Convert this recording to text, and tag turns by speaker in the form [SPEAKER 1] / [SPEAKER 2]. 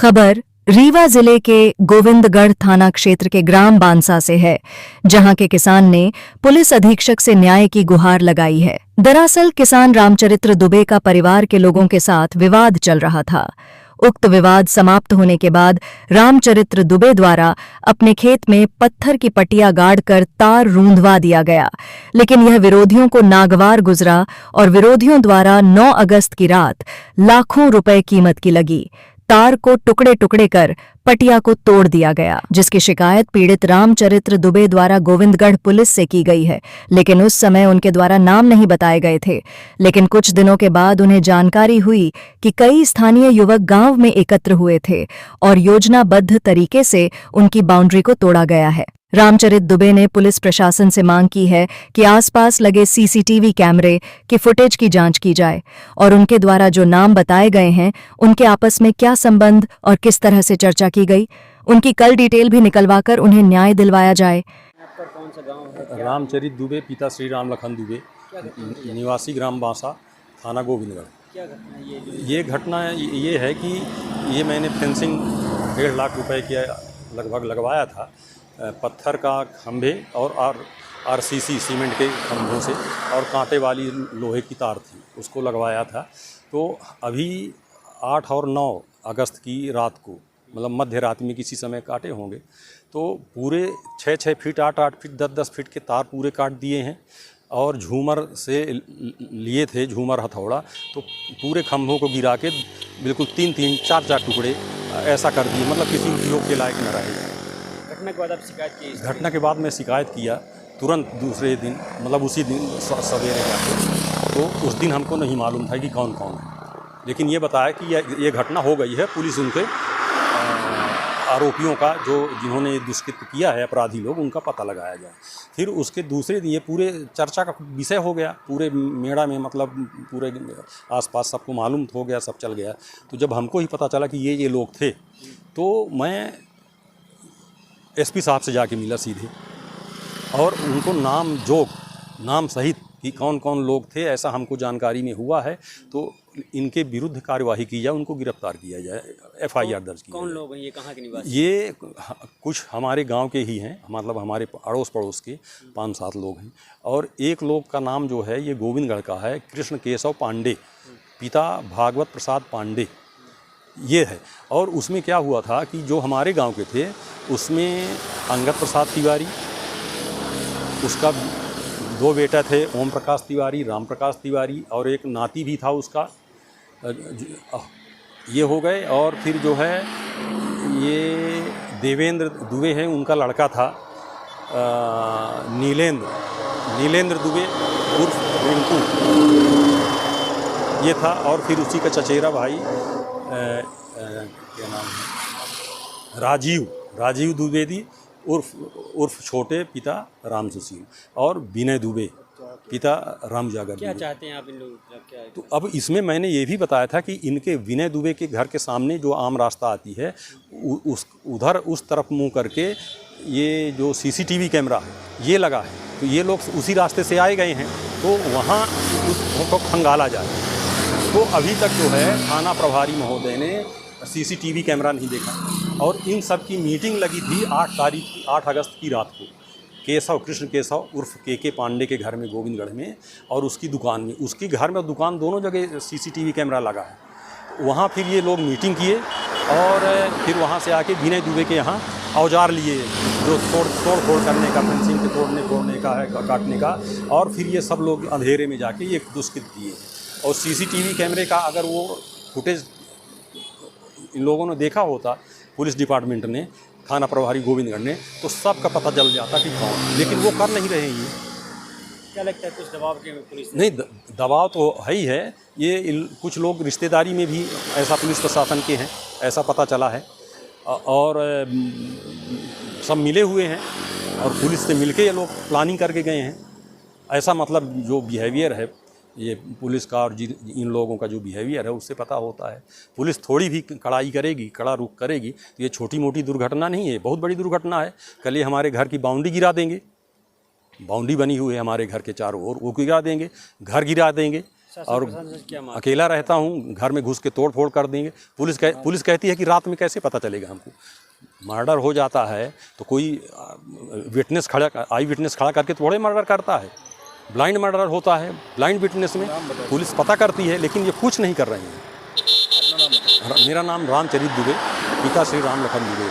[SPEAKER 1] खबर रीवा जिले के गोविंदगढ़ थाना क्षेत्र के ग्राम बांसा से है, जहां के किसान ने पुलिस अधीक्षक से न्याय की गुहार लगाई है। दरअसल किसान रामचरित्र दुबे का परिवार के लोगों के साथ विवाद चल रहा था। उक्त विवाद समाप्त होने के बाद रामचरित्र दुबे द्वारा अपने खेत में पत्थर की पट्टियां गाड़कर तार रूंधवा दिया गया, लेकिन यह विरोधियों को नागवार गुजरा और विरोधियों द्वारा 9 अगस्त की रात लाखों रुपए कीमत की लगी तार को टुकड़े टुकड़े कर पटिया को तोड़ दिया गया, जिसकी शिकायत पीड़ित रामचरित्र दुबे द्वारा गोविंदगढ़ पुलिस से की गई है। लेकिन उस समय उनके द्वारा नाम नहीं बताए गए थे। लेकिन कुछ दिनों के बाद उन्हें जानकारी हुई कि कई स्थानीय युवक गांव में एकत्र हुए थे और योजनाबद्ध तरीके से उनकी बाउंड्री को तोड़ा गया है। रामचरित्र दुबे ने पुलिस प्रशासन से मांग की है कि आसपास लगे सीसीटीवी कैमरे की फुटेज की जांच की जाए और उनके द्वारा जो नाम बताए गए हैं उनके आपस में क्या संबंध और किस तरह से चर्चा की गई, उनकी कल डिटेल भी निकलवाकर उन्हें न्याय दिलवाया जाए।
[SPEAKER 2] कौन सा गांव है?
[SPEAKER 3] रामचरित्र दुबे पिता श्री राम लखन दुबे, निवासी ग्राम बांसा, थाना गोविंदगढ़।
[SPEAKER 2] क्या घटना
[SPEAKER 3] ये घटना ये है कि ये मैंने फेंसिंग 1.5 लाख रुपए की लगभग लगवाया था, पत्थर का खंभे और आरसीसी सीमेंट के खंभों से और कांटे वाली लोहे की तार थी, उसको लगवाया था। तो अभी 8 और 9 अगस्त की रात को, मतलब मध्य रात में किसी समय काटे होंगे, तो पूरे 6-6 फीट 8-8 फीट 10-10 फीट के तार पूरे काट दिए हैं और झूमर से लिए थे, झूमर हथौड़ा, तो पूरे खंभों को गिरा के बिल्कुल 3-3 4-4 टुकड़े ऐसा कर दिए, मतलब किसी उपयोग के लायक न रहे।
[SPEAKER 2] घटना के बाद आप शिकायत की?
[SPEAKER 3] घटना के बाद मैं शिकायत किया तुरंत दूसरे दिन, मतलब उसी दिन सवेरे जाके। तो उस दिन हमको नहीं मालूम था कि कौन कौन है, लेकिन ये बताया कि ये घटना हो गई है। पुलिस उनके आरोपियों का, जो जिन्होंने दुष्कृत्य किया है, अपराधी लोग, उनका पता लगाया जाए। फिर उसके दूसरे दिन ये पूरे चर्चा का विषय हो गया पूरे मेड़ा में, मतलब पूरे आसपास सबको मालूम हो गया, सब चल गया। तो जब हमको ही पता चला कि ये लोग थे, तो मैं एसपी साहब से जाके मिला सीधे और उनको नाम सहित कि कौन कौन लोग थे ऐसा हमको जानकारी में हुआ है, तो इनके विरुद्ध कार्यवाही की जाए, उनको गिरफ्तार किया जाए, FIR दर्ज की जाए।
[SPEAKER 2] कौन लोग हैं ये, कहाँ के निवासी?
[SPEAKER 3] ये कुछ हमारे गांव के ही हैं, मतलब हमारे अड़ोस पड़ोस के 5-7 लोग हैं। और एक लोग का नाम जो है ये गोविंदगढ़ का है, कृष्ण केशव पांडे, पिता भागवत प्रसाद पांडे, ये है। और उसमें क्या हुआ था कि जो हमारे गांव के थे उसमें अंगद प्रसाद तिवारी, उसका 2 बेटा थे, ओम प्रकाश तिवारी, राम प्रकाश तिवारी, और एक नाती भी था उसका, ये हो गए। और फिर जो है ये देवेंद्र दुबे हैं, उनका लड़का था नीलेंद्र दुबे उर्फ रिंकू, ये था। और फिर उसी का चचेरा भाई क्या नाम है, राजीव द्विवेदी उर्फ छोटे, पिता राम सुशील, और विनय दुबे, पिता राम जागर।
[SPEAKER 2] क्या चाहते हैं आप इन लोगों से? क्या है?
[SPEAKER 3] तो अब इसमें मैंने ये भी बताया था कि इनके विनय दुबे के घर के सामने जो आम रास्ता आती है, उधर उस तरफ मुंह करके ये जो CCTV कैमरा है ये लगा है, तो ये लोग उसी रास्ते से आए गए हैं, तो वहाँ उसको खंगाला जाए। तो अभी तक जो है थाना प्रभारी महोदय ने CCTV कैमरा नहीं देखा। और इन सब की मीटिंग लगी थी 8 अगस्त की रात को, कृष्ण केशव उर्फ के पांडे के घर में गोविंदगढ़ में, और उसकी दुकान में, उसकी घर में दुकान दोनों जगह CCTV कैमरा लगा है। वहाँ फिर ये लोग मीटिंग किए और फिर वहाँ से आके विनय दुबे के यहाँ औजार लिए, जो तोड़ फोड़ करने का, फेंसिंग के तोड़ने का है, काटने का। और फिर ये सब लोग अंधेरे में जाके ये दुष्कृत्य किए। और CCTV कैमरे का अगर वो फुटेज इन लोगों ने देखा होता, पुलिस डिपार्टमेंट ने, थाना प्रभारी गोविंदगढ़ ने, तो सबका पता चल जाता कि कौन, लेकिन वो कर नहीं रहे हैं।
[SPEAKER 2] क्या लगता है कुछ दबाव के पुलिस?
[SPEAKER 3] नहीं, दबाव तो है ही है। ये कुछ लोग रिश्तेदारी में भी ऐसा पुलिस प्रशासन के हैं, ऐसा पता चला है, और सब मिले हुए हैं और पुलिस से मिलके ये लोग प्लानिंग करके गए हैं। ऐसा मतलब जो बिहेवियर है ये पुलिस का और इन लोगों का जो बिहेवियर है उससे पता होता है। पुलिस थोड़ी भी कड़ाई करेगी, कड़ा रुख करेगी, तो ये छोटी मोटी दुर्घटना नहीं है, बहुत बड़ी दुर्घटना है। कल ये हमारे घर की बाउंड्री गिरा देंगे, बाउंड्री बनी हुई है हमारे घर के चारों ओर, वो गिरा देंगे, घर गिरा देंगे। और
[SPEAKER 2] प्रशासन से क्या मांग?
[SPEAKER 3] अकेला रहता हूँ, घर में घुस के तोड़ फोड़ कर देंगे। पुलिस कहती है कि रात में कैसे पता चलेगा हमको। मर्डर हो जाता है तो कोई आई विटनेस खड़ा करके थोड़े मर्डर करता है। ब्लाइंड मर्डर होता है, ब्लाइंड विटनेस में पुलिस पता करती है, लेकिन ये कुछ नहीं कर रही है। मेरा नाम रामचरित दुबे, पिता श्री राम लखन दुबे है।